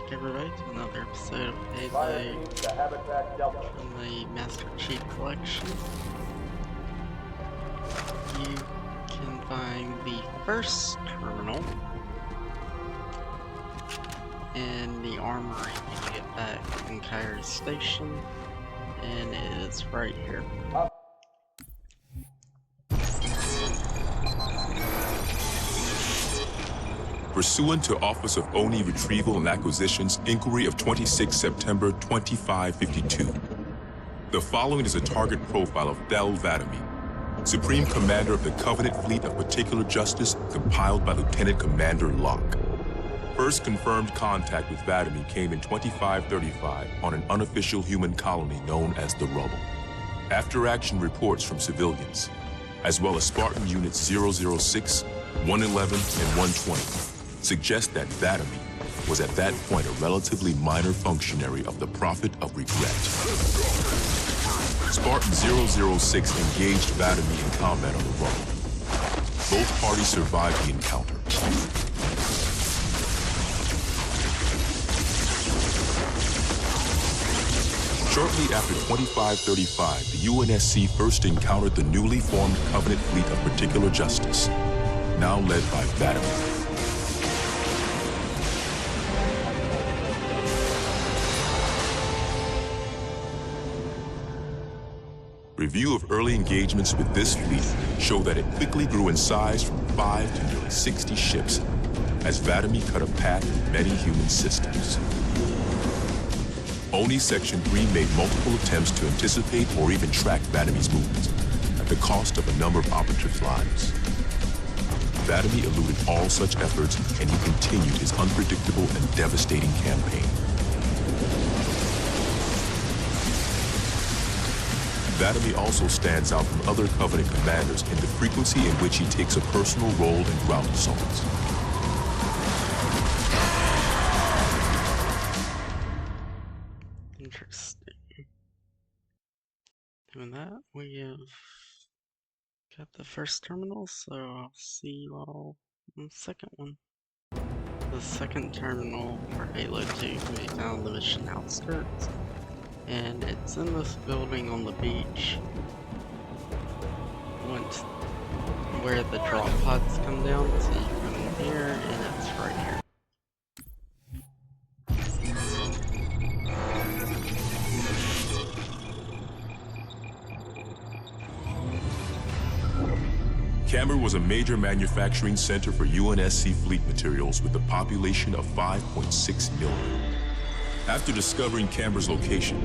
back, everybody, to another episode of Payday from the Master Chief Collection. You can find the first terminal in the armory when you get back in Kairos Station, and it is right here. Pursuant to Office of ONI Retrieval and Acquisitions Inquiry of 26 September 2552. The following is a target profile of Thel Vadami, Supreme Commander of the Covenant Fleet of Particular Justice, compiled by Lieutenant Commander Locke. First confirmed contact with Vadami came in 2535 on an unofficial human colony known as the Rubble. After-action reports from civilians, as well as Spartan Units 006, 111, and 120, suggest that Vadami was at that point a relatively minor functionary of the Prophet of Regret. Spartan 006 engaged Vadami in combat on the Rubble. Both parties survived the encounter. Shortly after 2535, the UNSC first encountered the newly formed Covenant Fleet of Particular Justice, now led by Vadami. Review of early engagements with this fleet show that it quickly grew in size from 5 to nearly 60 ships as Vadami cut a path in many human systems. ONI Section 3 made multiple attempts to anticipate or even track Vadami's movements at the cost of a number of Arbiter's lives. Vadami eluded all such efforts, and he continued his unpredictable and devastating campaign. Vadami also stands out from other Covenant commanders in the frequency in which he takes a personal role in ground assaults. Interesting. Doing that, we have got the first terminal, so I'll see you all in the second one. The second terminal for Halo 2 can be found in the mission outskirts, and it's in this building on the beach. Where the drop pods come down, so you come in here, and it's right here. Camber was a major manufacturing center for UNSC fleet materials with a population of 5.6 million. After discovering Camber's location,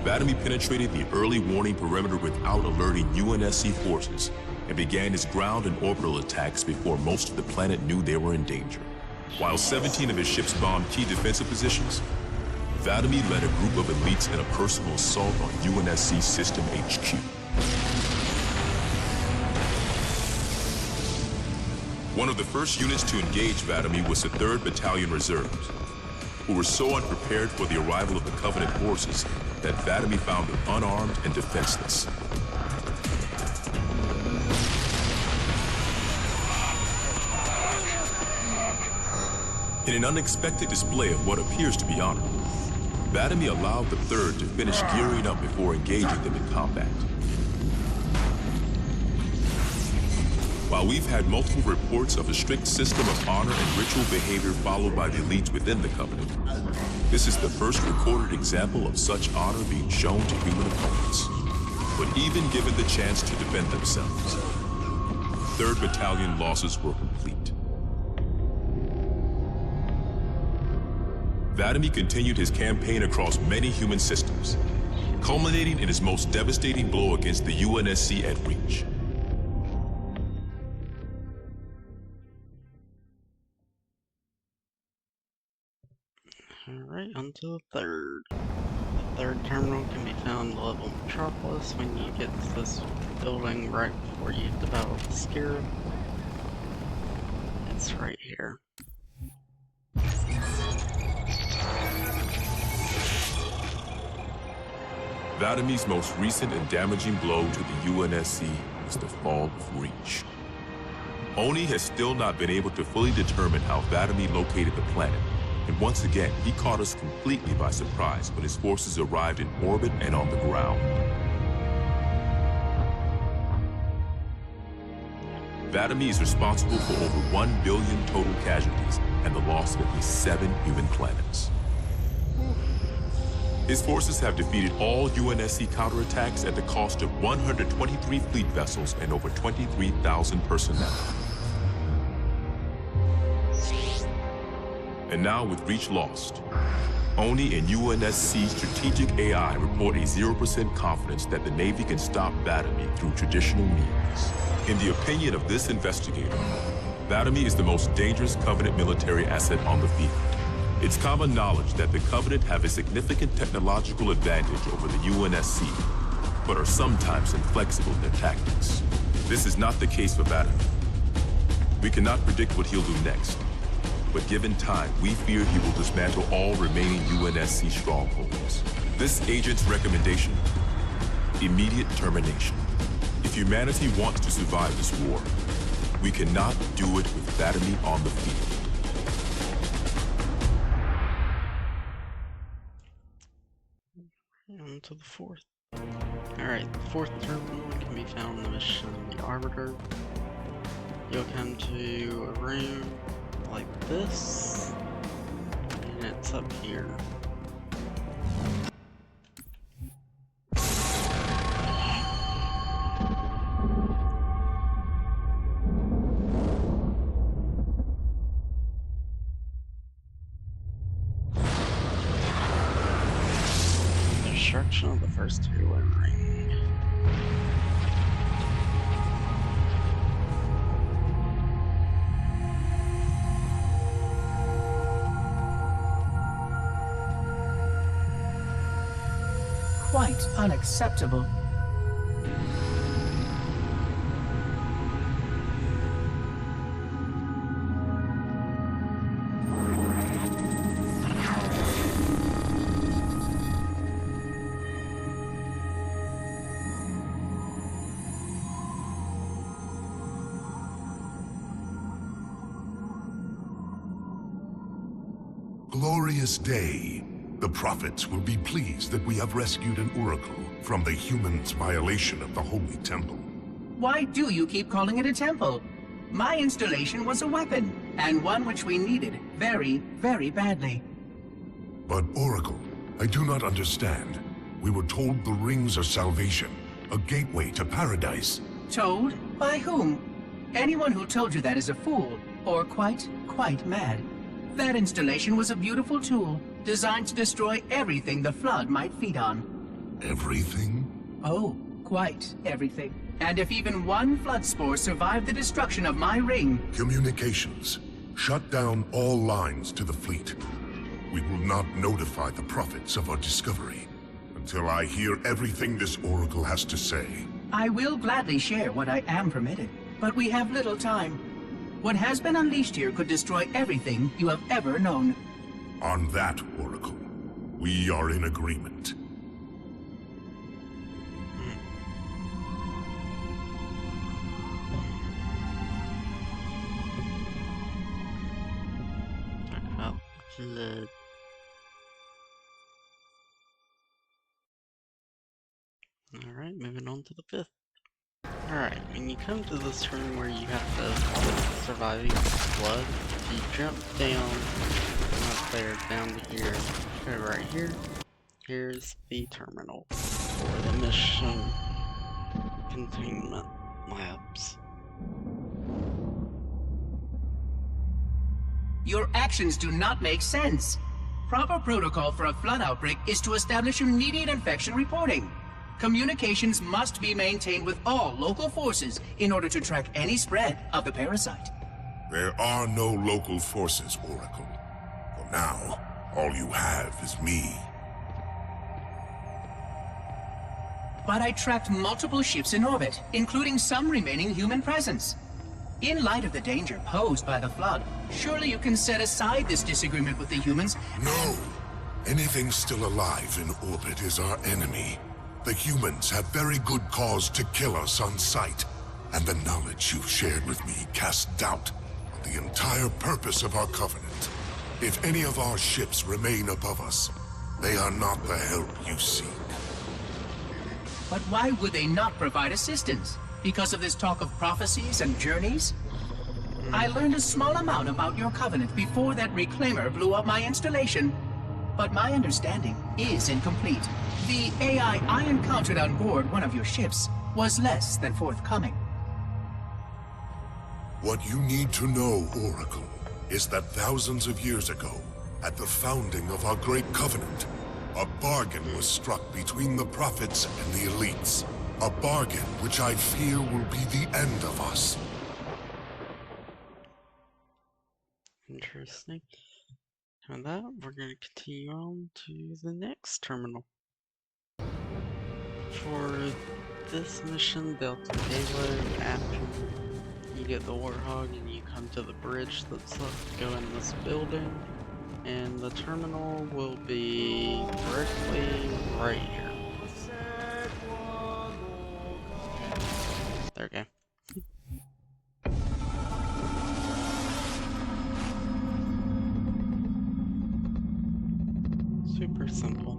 Vadami penetrated the early warning perimeter without alerting UNSC forces and began his ground and orbital attacks before most of the planet knew they were in danger. While 17 of his ships bombed key defensive positions, Vadami led a group of elites in a personal assault on UNSC System HQ. One of the first units to engage Vadami was the 3rd Battalion Reserves, who were so unprepared for the arrival of the Covenant forces that Vadami found them unarmed and defenseless. In an unexpected display of what appears to be honor, Vadami allowed the 3rd to finish gearing up before engaging them in combat. While we've had multiple reports of a strict system of honor and ritual behavior followed by the elites within the Covenant, this is the first recorded example of such honor being shown to human opponents. But even given the chance to defend themselves, 3rd Battalion losses were complete. Vadami continued his campaign across many human systems, culminating in his most devastating blow against the UNSC at Reach. Alright, on to the third. The third terminal can be found in the level Metropolis when you get to this building right before you develop the Scarab. It's right here. Vadami's most recent and damaging blow to the UNSC was the fall of Reach. ONI has still not been able to fully determine how Vadami located the planet, And once again, he caught us completely by surprise when his forces arrived in orbit and on the ground. Vatomy is responsible for over 1 billion total casualties and the loss of at least 7 human planets. His forces have defeated all UNSC counterattacks at the cost of 123 fleet vessels and over 23,000 personnel. And now with Reach lost, ONI and UNSC strategic AI report a 0% confidence that the Navy can stop Vatomy through traditional means. In the opinion of this investigator, Vatomy is the most dangerous Covenant military asset on the field. It's common knowledge that the Covenant have a significant technological advantage over the UNSC, but are sometimes inflexible in their tactics. This is not the case for Vatomy. We cannot predict what he'll do next, but given time, we fear he will dismantle all remaining UNSC strongholds. This agent's recommendation: immediate termination. If humanity wants to survive this war, we cannot do it with Vatomy on the field. On to the fourth. Alright, the fourth terminal can be found in the mission the Arbiter. You'll come to a room like this, and it's up here. Destruction of the first halo ring. Quite unacceptable. Glorious day. The prophets will be pleased that we have rescued an oracle from the humans' violation of the Holy Temple. Why do you keep calling it a temple? My installation was a weapon, and one which we needed very, very badly. But Oracle, I do not understand. We were told the rings are salvation, a gateway to paradise. Told? By whom? Anyone who told you that is a fool, or quite mad. That installation was a beautiful tool, designed to destroy everything the Flood might feed on. Everything? Oh, quite everything. And if even one Flood spore survived the destruction of my ring... Communications. Shut down all lines to the fleet. We will not notify the prophets of our discovery until I hear everything this oracle has to say. I will gladly share what I am permitted, but we have little time. What has been unleashed here could destroy everything you have ever known. On that, Oracle, we are in agreement. Talk about blood. Alright, moving on to the fifth. Alright, when you come to this room where you have to survive flood, you jump down from up there down to here, go right here. Here's the terminal for the mission containment labs. Your actions do not make sense. Proper protocol for a flood outbreak is to establish immediate infection reporting. Communications must be maintained with all local forces in order to track any spread of the parasite. There are no local forces, Oracle. For now, all you have is me. But I tracked multiple ships in orbit, including some remaining human presence. In light of the danger posed by the Flood, surely you can set aside this disagreement with the humans. No! Anything still alive in orbit is our enemy. The humans have very good cause to kill us on sight, and the knowledge you've shared with me casts doubt on the entire purpose of our covenant. If any of our ships remain above us, they are not the help you seek. But why would they not provide assistance? Because of this talk of prophecies and journeys? I learned a small amount about your covenant before that reclaimer blew up my installation. But my understanding is incomplete. The AI I encountered on board one of your ships was less than forthcoming. What you need to know, Oracle, is that thousands of years ago, at the founding of our great covenant, a bargain was struck between the prophets and the elites. A bargain which I fear will be the end of us. Interesting. And that, we're going to continue on to the next terminal. For this mission, Delta Payload, after you get the Warthog and you come to the bridge that's left, go in this building, and the terminal will be directly right here. There we go. Super simple.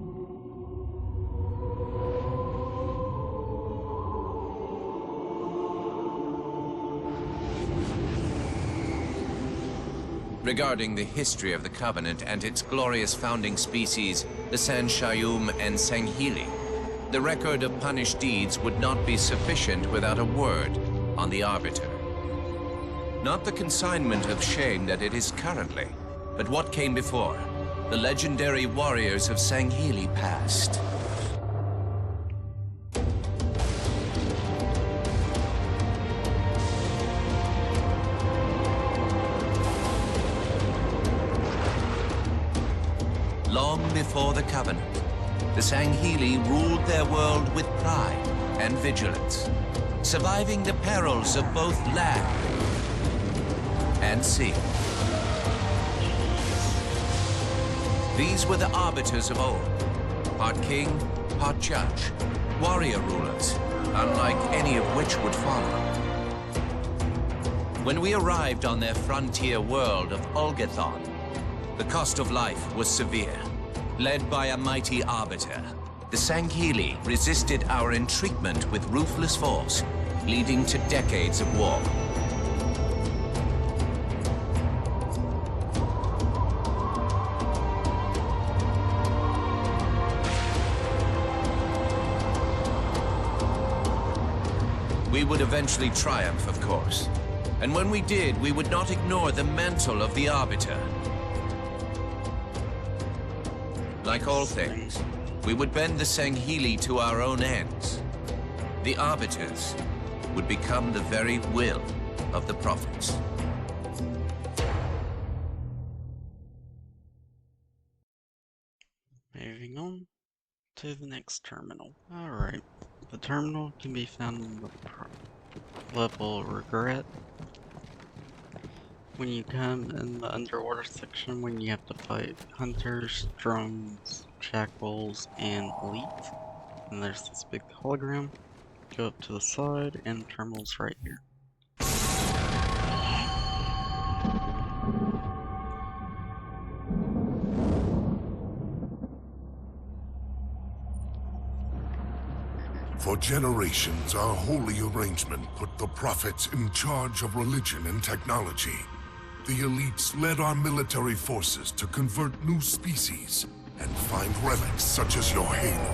Regarding the history of the Covenant and its glorious founding species, the San Shayum and Sanghili, the record of punished deeds would not be sufficient without a word on the Arbiter. Not the consignment of shame that it is currently, but what came before. The legendary warriors of Sanghili past. Long before the Covenant, the Sanghili ruled their world with pride and vigilance, surviving the perils of both land and sea. These were the arbiters of old, part king, part judge, warrior rulers, unlike any of which would follow. When we arrived on their frontier world of Ulgathon, the cost of life was severe. Led by a mighty arbiter, the Sanghili resisted our entreatment with ruthless force, leading to decades of war. We would eventually triumph, of course. And when we did, we would not ignore the mantle of the Arbiter. Like all things, we would bend the Sanghili to our own ends. The Arbiters would become the very will of the Prophets. Moving on to the next terminal. Alright, the terminal can be found in the level Regret. When you come in the underwater section, when you have to fight hunters, drones, shackles, and elite. And there's this big hologram. Go up to the side, and the terminal's right here. For generations, our holy arrangement put the prophets in charge of religion and technology. The elites led our military forces to convert new species and find relics such as your halo.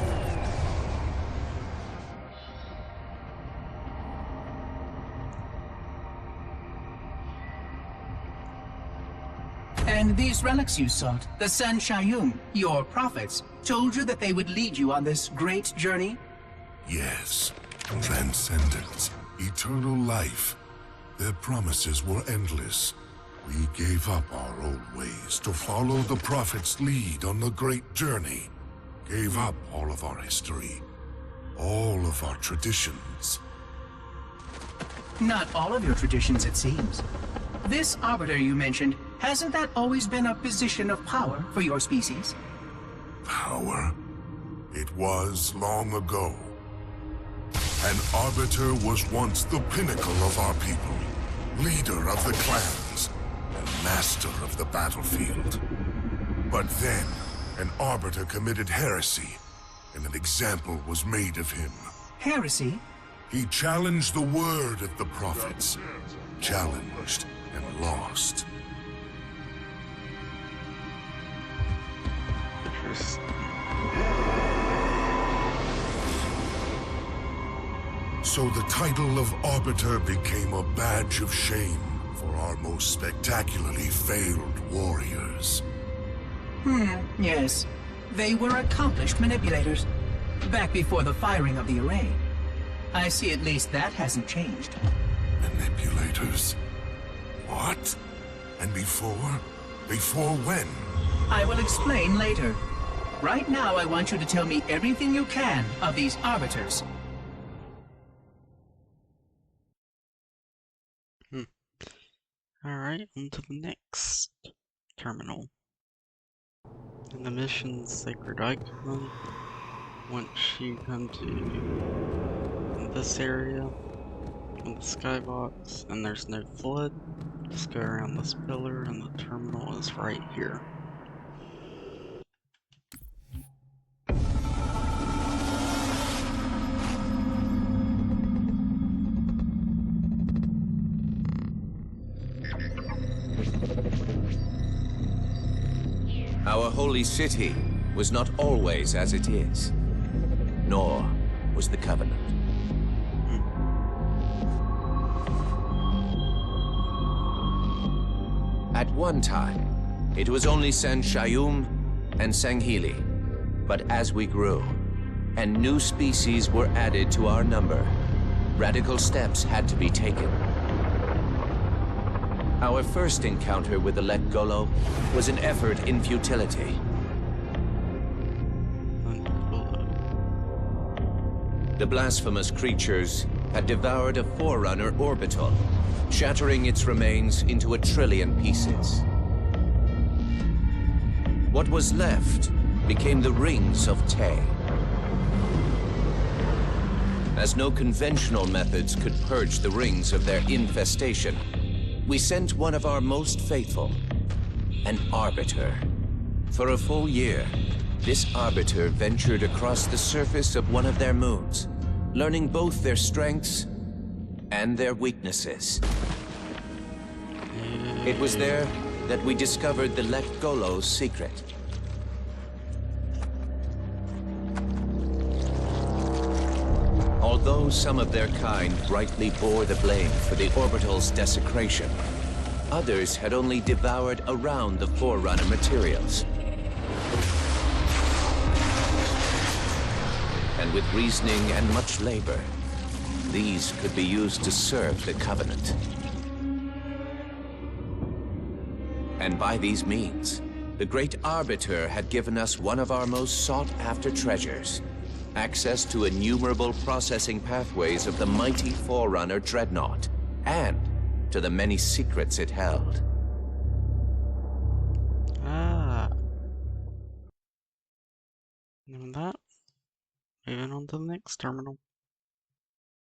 And these relics you sought, the San Shayum, your prophets, told you that they would lead you on this great journey? Yes, transcendence, eternal life. Their promises were endless. We gave up our old ways to follow the Prophet's lead on the great journey. Gave up all of our history, all of our traditions. Not all of your traditions, it seems. This Arbiter you mentioned, hasn't that always been a position of power for your species? Power? It was long ago. An Arbiter was once the pinnacle of our people, leader of the clans. and master of the battlefield. But then, an Arbiter committed heresy, and an example was made of him. Heresy? He challenged the word of the prophets. Challenged and lost. Interesting. So the title of Arbiter became a badge of shame for our most spectacularly failed warriors. Yes. They were accomplished manipulators. Back before the firing of the array. I see at least that hasn't changed. Manipulators? What? And before? Before when? I will explain later. Right now, I want you to tell me everything you can of these Arbiters. Alright, on to the next terminal. In the mission Sacred Icon, once you come to this area in the skybox and there's no flood, just go around this pillar and the terminal is right here. Our holy city was not always as it is, nor was the Covenant. At one time, it was only San Shayum and Sanghili, but as we grew, and new species were added to our number, radical steps had to be taken. Our first encounter with the Lek Golo was an effort in futility. The blasphemous creatures had devoured a Forerunner orbital, shattering its remains into 1 trillion pieces. What was left became the rings of Te. As no conventional methods could purge the rings of their infestation, we sent one of our most faithful, an Arbiter. For a full year, this Arbiter ventured across the surface of one of their moons, learning both their strengths and their weaknesses. It was there that we discovered the Lek Golo's secret. Although some of their kind rightly bore the blame for the orbital's desecration, others had only devoured around the Forerunner materials. And with reasoning and much labor, these could be used to serve the Covenant. And by these means, the great Arbiter had given us one of our most sought-after treasures, access to innumerable processing pathways of the mighty Forerunner dreadnought, and to the many secrets it held. Knowing that, moving on to the next terminal.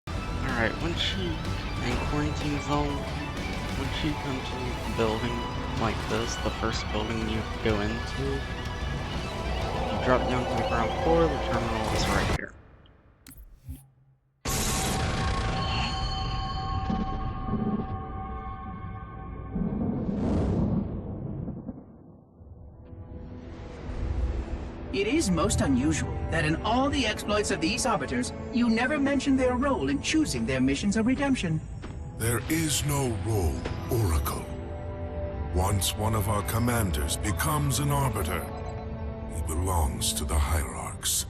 Alright, once you in quarantine zone, once you come to a building like this, the first building you go into, you drop down to the ground floor, the terminal is right here. It is most unusual that in all the exploits of these Arbiters, you never mention their role in choosing their missions of redemption. There is no role, Oracle. Once one of our commanders becomes an Arbiter, he belongs to the Hierarchs.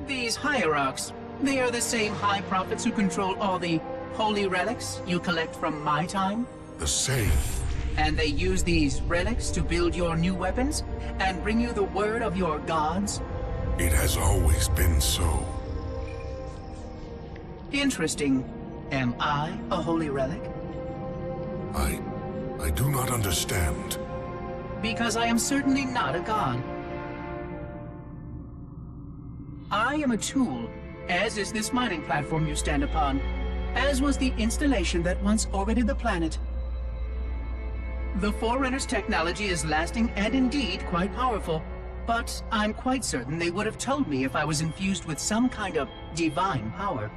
These Hierarchs, they are the same High Prophets who control all the holy relics you collect from my time? The same. And they use these relics to build your new weapons and bring you the word of your gods? It has always been so. Interesting. Am I a holy relic? I do not understand. Because I am certainly not a god. I am a tool, as is this mining platform you stand upon, as was the installation that once orbited the planet. The Forerunner's technology is lasting and indeed quite powerful, but I'm quite certain they would have told me if I was infused with some kind of divine power.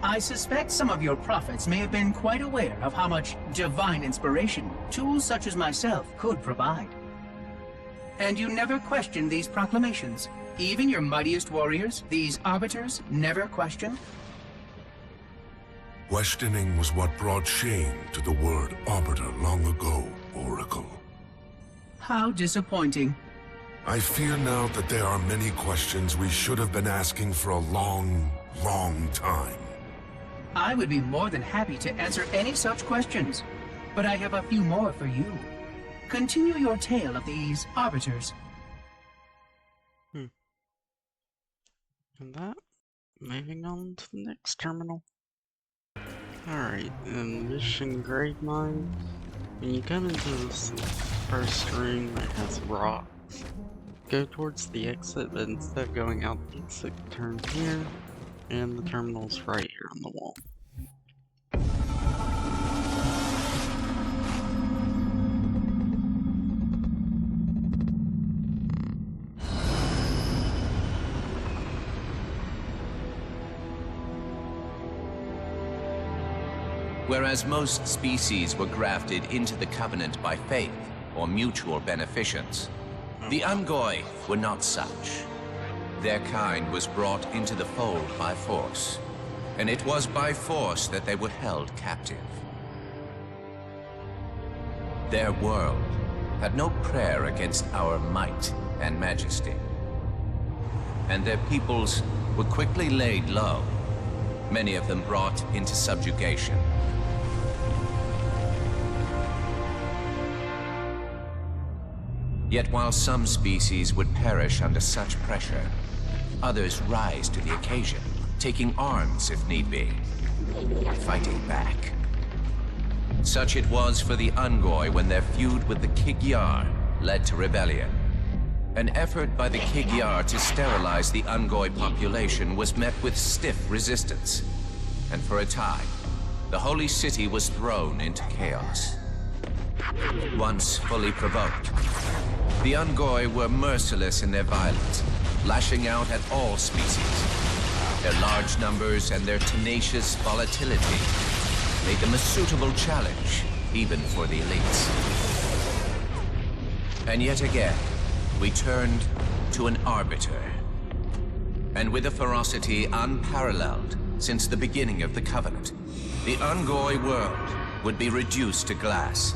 I suspect some of your prophets may have been quite aware of how much divine inspiration tools such as myself could provide. And you never questioned these proclamations? Even your mightiest warriors, these Arbiters, never questioned? Questioning was what brought shame to the word Arbiter long ago, Oracle. How disappointing. I fear now that there are many questions we should have been asking for a long, long time. I would be more than happy to answer any such questions, but I have a few more for you. Continue your tale of these Arbiters. And that, moving on to the next terminal. Alright, in Mission Grave Mine, when you come into this first room that has rocks, go towards the exit, but instead of going out the exit, turn here, and the terminal's right here on the wall. Whereas most species were grafted into the Covenant by faith or mutual beneficence, the Ungoi were not such. Their kind was brought into the fold by force, and it was by force that they were held captive. Their world had no prayer against our might and majesty, and their peoples were quickly laid low, many of them brought into subjugation. Yet while some species would perish under such pressure, others rise to the occasion, taking arms if need be, fighting back. Such it was for the Ungoi when their feud with the Kig-Yar led to rebellion. An effort by the Kig-Yar to sterilize the Ungoi population was met with stiff resistance, and for a time, the holy city was thrown into chaos. Once fully provoked, the Ungoi were merciless in their violence, lashing out at all species. Their large numbers and their tenacious volatility made them a suitable challenge, even for the elites. And yet again, we turned to an Arbiter. And with a ferocity unparalleled since the beginning of the Covenant, the Ungoi world would be reduced to glass.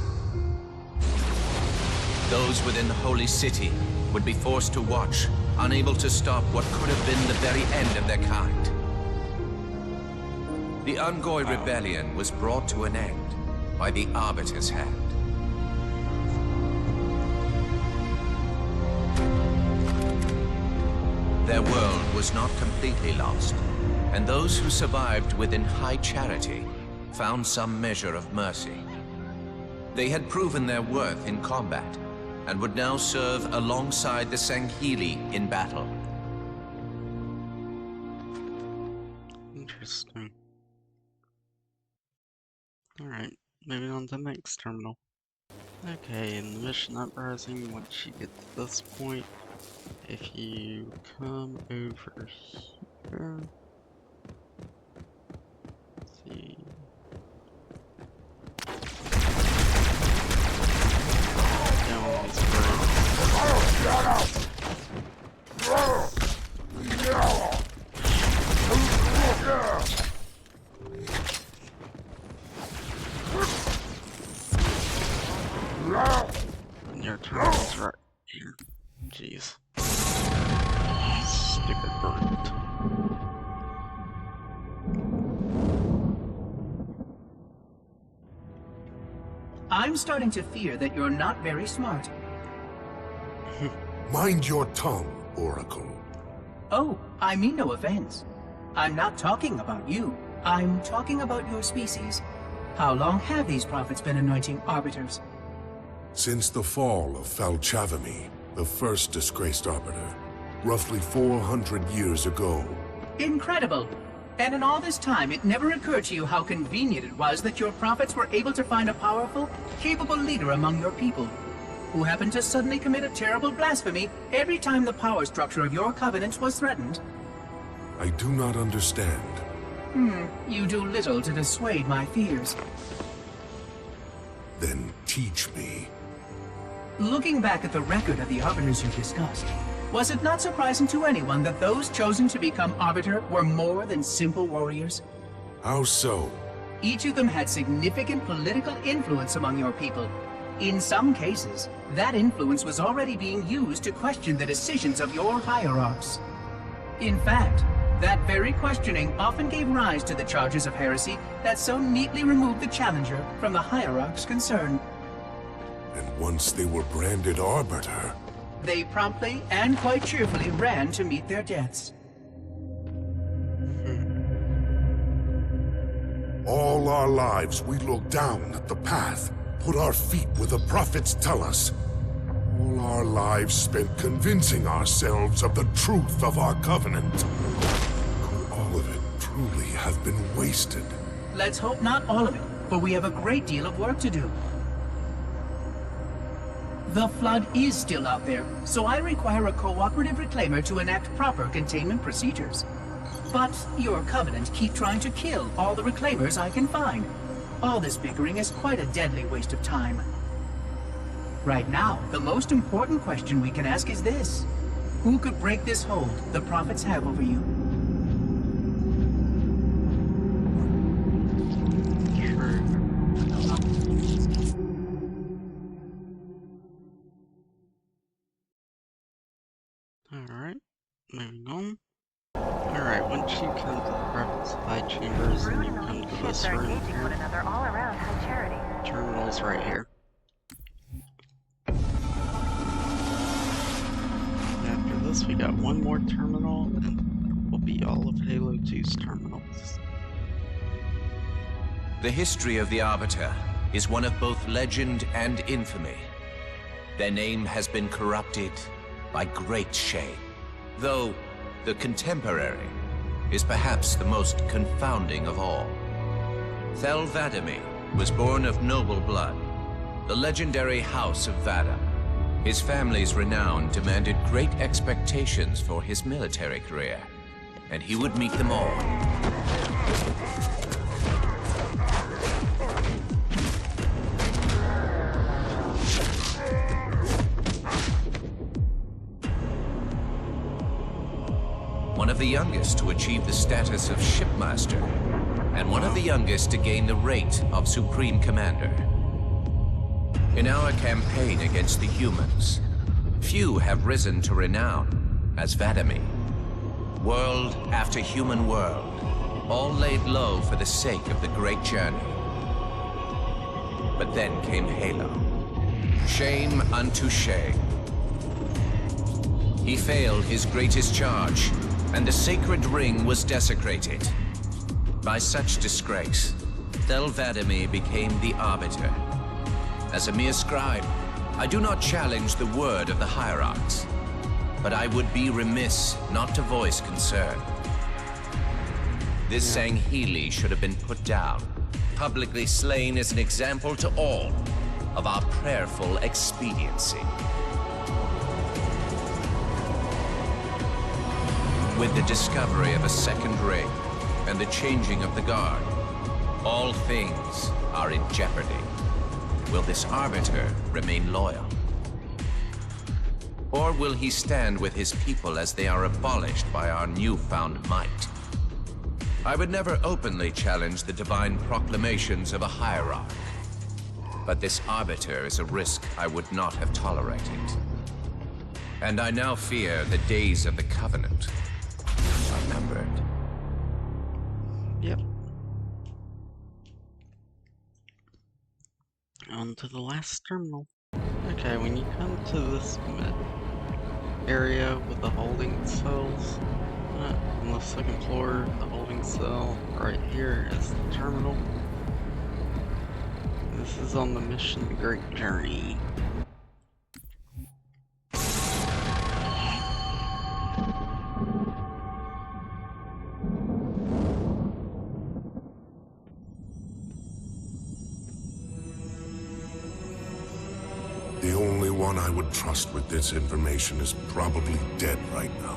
Those within the Holy City would be forced to watch, unable to stop what could have been the very end of their kind. The Ungoi rebellion was brought to an end by the Arbiter's hand. Their world was not completely lost, and those who survived within high charity found some measure of mercy. They had proven their worth in combat, and would now serve alongside the Sanghili in battle. Interesting. Alright, moving on to the next terminal. Okay, in the mission uprising, once you get to this point, if you come over here, let's see. Down these and your turn is right here. Jeez. Stupid bird. I'm starting to fear that you're not very smart. Mind your tongue, Oracle. Oh, I mean no offense. I'm not talking about you. I'm talking about your species. How long have these prophets been anointing Arbiters? Since the fall of Falchavami, the first disgraced Arbiter, roughly 400 years ago. Incredible! And in all this time, it never occurred to you how convenient it was that your prophets were able to find a powerful, capable leader among your people, who happened to suddenly commit a terrible blasphemy every time the power structure of your covenant was threatened. I do not understand. You do little to dissuade my fears. Then teach me. Looking back at the record of the Arbiters you discussed, was it not surprising to anyone that those chosen to become Arbiter were more than simple warriors? How so? Each of them had significant political influence among your people. In some cases, that influence was already being used to question the decisions of your hierarchs. In fact, that very questioning often gave rise to the charges of heresy that so neatly removed the challenger from the hierarch's concern. And once they were branded Arbiter, they promptly and quite cheerfully ran to meet their deaths. all our lives we look down at the path, put our feet where the prophets tell us. All our lives spent convincing ourselves of the truth of our covenant. Could all of it truly have been wasted? Let's hope not all of it, for we have a great deal of work to do. The Flood is still out there, so I require a cooperative reclaimer to enact proper containment procedures. But your Covenant keep trying to kill all the reclaimers I can find. All this bickering is quite a deadly waste of time. Right now, the most important question we can ask is this. Who could break this hold the prophets have over you? Alright, moving on. Alright, once you come to the prophet's high chambers and you come to this room here, all around High Charity. terminal's right here. After this, we got one more terminal, and will be all of Halo 2's terminals. The history of the Arbiter is one of both legend and infamy. Their name has been corrupted by great shame, though the contemporary is perhaps the most confounding of all. Thel 'Vadamee was born of noble blood, the legendary House of Vada. His family's renown demanded great expectations for his military career, and he would meet them all. One of the youngest to achieve the status of shipmaster, and one of the youngest to gain the rate of supreme commander. In our campaign against the humans, few have risen to renown as 'Vadamee. World after human world, all laid low for the sake of the great journey. But then came Halo. Shame unto shame. He failed his greatest charge, and the sacred ring was desecrated. By such disgrace, Thel 'Vadamee became the Arbiter. As a mere scribe, I do not challenge the word of the hierarchs, but I would be remiss not to voice concern. This Sanghili should have been put down, publicly slain as an example to all of our prayerful expediency. With the discovery of a second ring and the changing of the guard, all things are in jeopardy. Will this Arbiter remain loyal? Or will he stand with his people as they are abolished by our newfound might? I would never openly challenge the divine proclamations of a hierarch, but this Arbiter is a risk I would not have tolerated. And I now fear the days of the Covenant are numbered. Yep. On to the last terminal. Okay, when you come to this area with the holding cells, on the second floor, the holding cell right here is the terminal. This is on the mission Great Journey. one I would trust with this information is probably dead right now.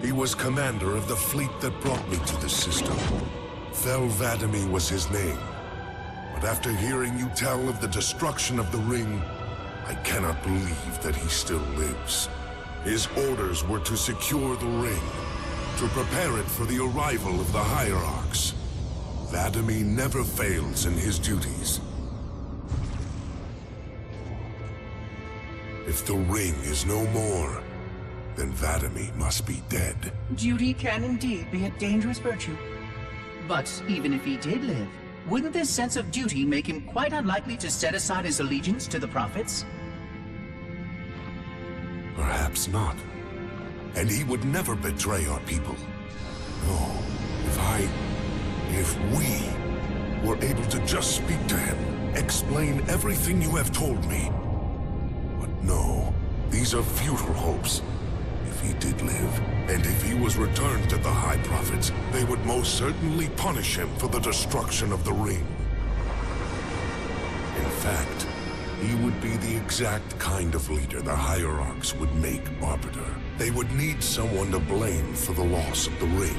He was commander of the fleet that brought me to this system. Fel Vadami was his name. But after hearing you tell of the destruction of the ring, I cannot believe that he still lives. His orders were to secure the ring, to prepare it for the arrival of the Hierarchs. Vadami never fails in his duties. If the ring is no more, then Vadami must be dead. Duty can indeed be a dangerous virtue. But even if he did live, wouldn't this sense of duty make him quite unlikely to set aside his allegiance to the Prophets? Perhaps not. And he would never betray our people. No, if we were able to just speak to him, explain everything you have told me. But no, these are futile hopes. If he did live, and if he was returned to the High Prophets, they would most certainly punish him for the destruction of the ring. In fact, he would be the exact kind of leader the Hierarchs would make Arbiter. They would need someone to blame for the loss of the ring.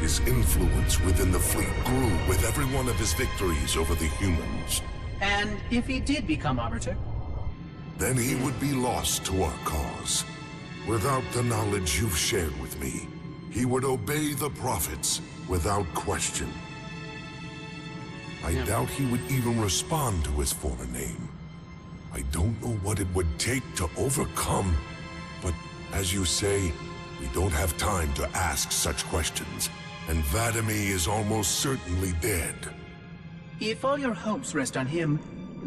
His influence within the fleet grew with every one of his victories over the humans. And if he did become Arbiter? Then he would be lost to our cause. Without the knowledge you've shared with me, he would obey the Prophets without question. I doubt he would even respond to his former name. I don't know what it would take to overcome, but as you say, we don't have time to ask such questions, and Vadami is almost certainly dead. If all your hopes rest on him,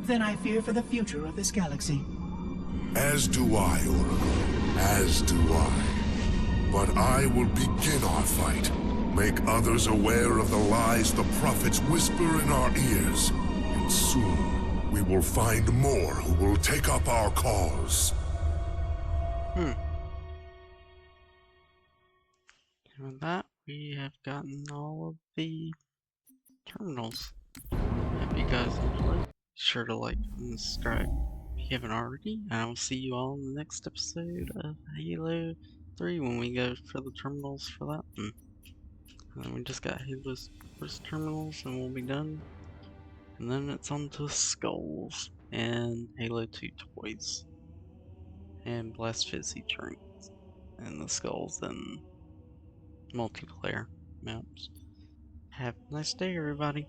then I fear for the future of this galaxy. As do I, Oracle. As do I. But I will begin our fight. Make others aware of the lies the Prophets whisper in our ears. And soon, we will find more who will take up our cause. And with that, we have gotten all of the terminals. Hope you guys enjoyed. Be sure to like and subscribe if you haven't already. And I will see you all in the next episode of Halo 3 when we go for the terminals for that one. And then we just got Halo's first terminals and we'll be done. And then it's on to skulls and Halo 2 toys. And Blast Fizzy drinks. And the skulls and multiplayer maps. Have a nice day, everybody.